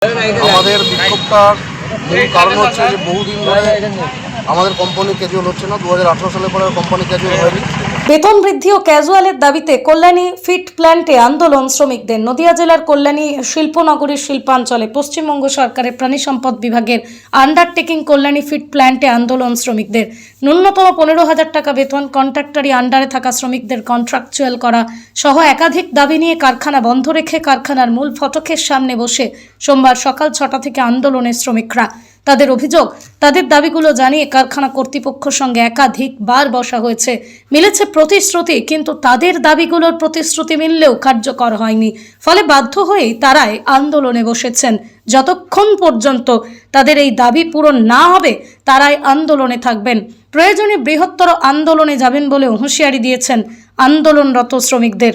আমাদের বিক্ষোভটার মূল কারণ হচ্ছে যে বহুদিন ধরে আমাদের কোম্পানি ক্যাজুয়াল হচ্ছে না। 2018 সালে পরে কোম্পানি ক্যাজুয়াল হয়নি। বেতন বৃদ্ধি ও ক্যাজুয়ালের দাবিতে কল্যাণী ফিট প্ল্যান্টে আন্দোলন শ্রমিকদের। নদিয়া জেলার কল্যাণী শিল্পনগরীর শিল্পাঞ্চলে পশ্চিমবঙ্গ সরকারের প্রাণী সম্পদ বিভাগের আন্ডারটেকিং কল্যাণী ফিট প্ল্যান্টে আন্দোলন শ্রমিকদের। ন্যূনতম 15,000 টাকা বেতন, কন্ট্রাক্টরি আন্ডারে থাকা শ্রমিকদের কন্ট্রাকচুয়াল করা সহ একাধিক দাবি নিয়ে কারখানা বন্ধ রেখে কারখানার মূল ফটকের সামনে বসে সোমবার সকাল 6টা থেকে আন্দোলনের শ্রমিকরা। তাদের অভিযোগ, তাদের দাবিগুলো জানিয়ে কারখানা কর্তৃপক্ষের সঙ্গে একাধিকবার বসা হয়েছে, মিলেছে প্রতিশ্রুতি, কিন্তু তাদের দাবিগুলোর প্রতিশ্রুতি মিললেও কার্যকর হয়নি। ফলে বাধ্য হয়েই তারাই আন্দোলনে বসেছেন। যতক্ষণ পর্যন্ত তাদের এই দাবি পূরণ না হবে তারাই আন্দোলনে থাকবেন। প্রয়োজনে বৃহত্তর আন্দোলনে যাবেন বলেও হুঁশিয়ারি দিয়েছেন আন্দোলনরত শ্রমিকদের।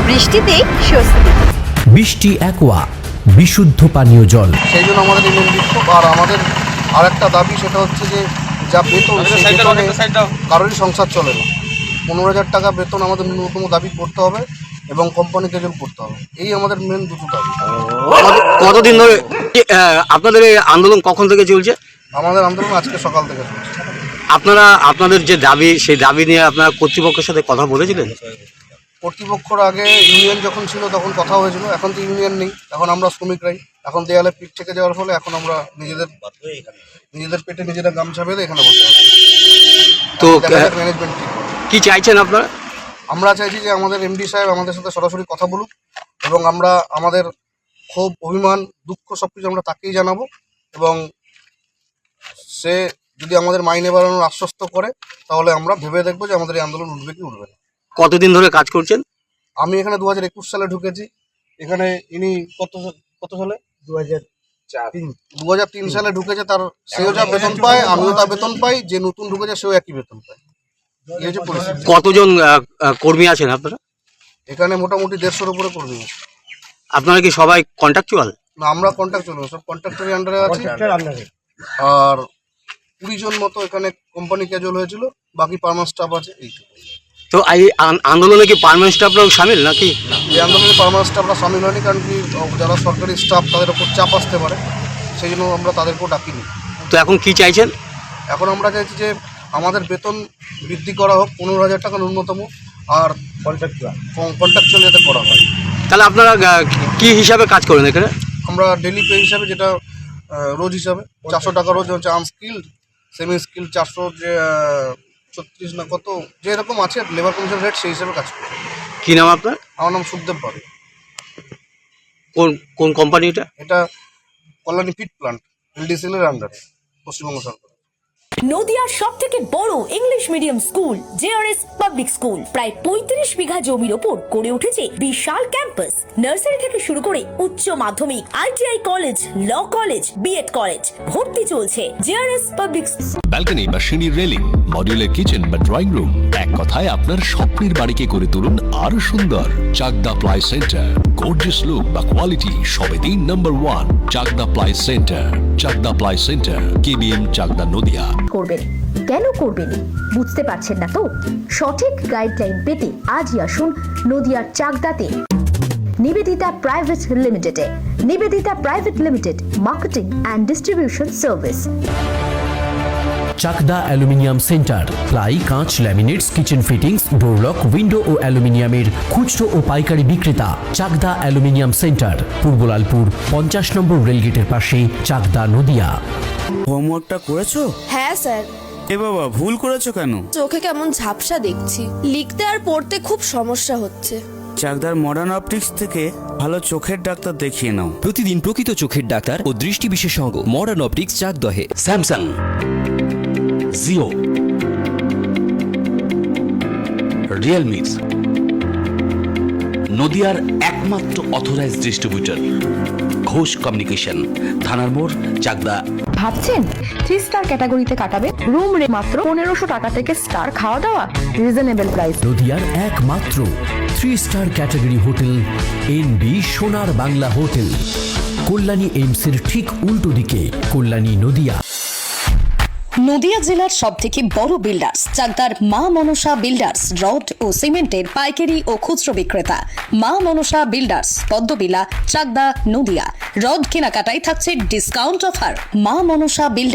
বৃষ্টিতেই স্বস্তি। বৃষ্টি অ্যাকোয়া বিশুদ্ধ পানীয় জল। সেই জন্য আমাদের এই মেন বিক্ষোভ। আর আমাদের আরেকটা দাবি, সেটা হচ্ছে যে যা বেতন, সেই বেতনে কারোরই সংসার চলে না। 15,000 টাকা বেতন আমাদের ন্যূনতম দাবি করতে হবে এবং কোম্পানি ক্যাজুয়াল করতে হবে। এই আমাদের মেন দুটো দাবি। কতদিন ধরে আপনাদের এই আন্দোলন কখন থেকে চলছে? আমাদের আন্দোলন আজকে সকাল থেকে চলছে। আপনাদের যে দাবি, সেই দাবি নিয়ে আপনারা কর্তৃপক্ষের সাথে কথা বলেছিলেন? কর্তৃপক্ষর আগে ইউনিয়ন যখন ছিল তখন কথা হয়েছিল, এখন তো ইউনিয়ন নেই, এখন আমরা শ্রমিকরাই। এখন দেয়ালে পিঠ থেকে যাওয়ার ফলে এখন আমরা নিজেদের পেটে নিজেরা গামছা বেঁধে এখানে বসে আছি। তো ম্যানেজমেন্ট কি চাইছেন আপনারা? আমরা চাইছি যে আমাদের এমডি সাহেব আমাদের সাথে সরাসরি কথা বলুক এবং আমরা আমাদের ক্ষোভ, অভিমান, দুঃখ সবকিছু আমরা তাকেই জানাবো এবং সে যদি আমাদের মাইনে বাড়ানোর আশ্বস্ত করে তাহলে আমরা ভেবে দেখবো যে আমাদের এই আন্দোলন উঠবে কি উঠবে না। কতদিন ধরে কাজ করছেন? আমি এখানে 2021 সালে ঢুকেছি। এখানে ইনি কত সালে 2003 সালে ঢুকেছে। তার সেও যা বেতন পায়, আমিও তা বেতন পাই। যে নতুন ঢুকেছে সেও একই বেতন পায়। এই হচ্ছে পরিস্থিতি। কতজন কর্মী আছেন আপনারা? এখানে মোটামুটি 150-এর উপরে কর্মী আছে। আপনারা কি সবাই কন্ট্রাকচুয়াল? না, আমরা কন্ট্রাকচুয়াল, সব কন্ট্রাক্টরি আন্ডারে আছি। আর 20 জন মতো এখানে কোম্পানি ক্যাজুয়াল হয়েছিল, বাকি পার্মানেন্ট স্টাফ আছে। এইটুকু। তো এই আন্দোলনে কি পার্মানেন্ট স্টাফরাও সামিল নাকি? এই আন্দোলনে পার্মানেন্ট স্টাফরা সামিল হয়নি, কারণ কি যারা সরকারি স্টাফ তাদের উপর চাপ আসতে পারে, সেই জন্য আমরা তাদেরকেও ডাকিনি। তো এখন কি চাইছেন? এখন আমরা চাইছি যে আমাদের বেতন বৃদ্ধি করা হোক, 15,000 টাকা ন্যূনতম, আর কন্ট্রাকচুয়াল যাতে করা হয়। তাহলে আপনারা কি হিসাবে কাজ করেন এখানে? আমরা ডেলি পে হিসাবে, যেটা রোজ হিসাবে 400 টাকা রোজ হচ্ছে আনস্কিল্ড, সেমি স্কিল্ড 400, যে 36 না কত যেরকম আছে লেবার কমিশন রেট, সেই হিসাবে কাজ করি। কি নাম আপনার? আমার নাম সুখদেব বাড়ি। কোন কোম্পানি এটা? এটা কল্যাণী ফিট প্ল্যান্ট, এলডিসিএল এর আন্ডারে, পশ্চিমবঙ্গ সরকার। নদিয়ার সবথেকে বড় English medium school JRS public school প্রায় 35 বিঘা জমির ওপর গড়ে উঠেছে বিশাল ক্যাম্পাস। নার্সারি থেকে শুরু করে উচ্চ মাধ্যমিক, ITI college, law college, BEd college, ভর্তি চলছে জেআরএস পাবলিক। ব্যালকনি বা সিঁড়ির রেলিং, মডিউলার কিচেন বা ড্রয়িং রুম, এক কথায় আপনার স্বপ্নের বাড়িকে করে তুলুন আরো সুন্দর। Chakdah ply centre, gorgeous look বা কোয়ালিটি সবে দিন number 1 Chakdah ply centre. Chakdah ply centre, KBM, Chakdah, Nadia. করবেন কেন করবেন বুঝতে পারছেন না তো? সঠিক গাইডলাইন পেতে আজই আসুন নদিয়ার চাকদাতে নিবেদিতা প্রাইভেট লিমিটেডে। Nivedita private limited, marketing and distribution service. Chakdaha aluminium centre, ply, কাঁচ, laminates, kitchen fittings, door lock, window ও অ্যালুমিনিয়ামের খুচরো ও পাইকারি বিক্রেতা। Chakdaha aluminium centre, Purbalalpur 50 number রেলগেটের পাশে, চাকদা, নদিয়া। হোমওয়ার্কটা করেছো? হ্যাঁ স্যার। এ বাবা, ভুল করেছো কেন? চোখে কেমন ঝাপসা দেখছি, লিখতে আর পড়তে খুব সমস্যা হচ্ছে। চাকদার মডার্ন অপটিক্স থেকে ভালো চোখের ডাক্তার দেখিয়ে নাও। প্রতিদিন প্রকৃত চোখের ডাক্তার ও দৃষ্টি বিশেষজ্ঞ মডার্ন অপটিক্স, চাকদহে। স্যামসাং, জিও, রিয়েলমি, নদিয়ার একমাত্র অথরাইজড ডিস্ট্রিবিউটর ঘোষ কমিউনিকেশন, থানার মোড়, চাকদা। ভাবছেন 3 স্টার ক্যাটাগরিতে কাটাবে? রুম রে মাত্র 1500 টাকা থেকে স্টার, খাওয়া দাওয়া রিজনেবল প্রাইস। নদিয়ার একমাত্র 3 স্টার ক্যাটাগরি হোটেল এনবি সোনার বাংলা হোটেল, কল্যাণী এইমসের ঠিক উল্টো দিকে, কল্যাণী, নদিয়া। নদিয়া জেলার সব থেকে বড় বিল্ডার্স চাকদার মা মনসা বিল্ডার্স রড ও সিমেন্টের পাইকারি ও খুচরো বিক্রেতা। মা মনসা বিল্ডার্স পদ্মবিলা চাকদা নদিয়া। রড কেনাকাটায় থাকছে ডিসকাউন্ট অফার। মা মনসা বিল্ডার্স।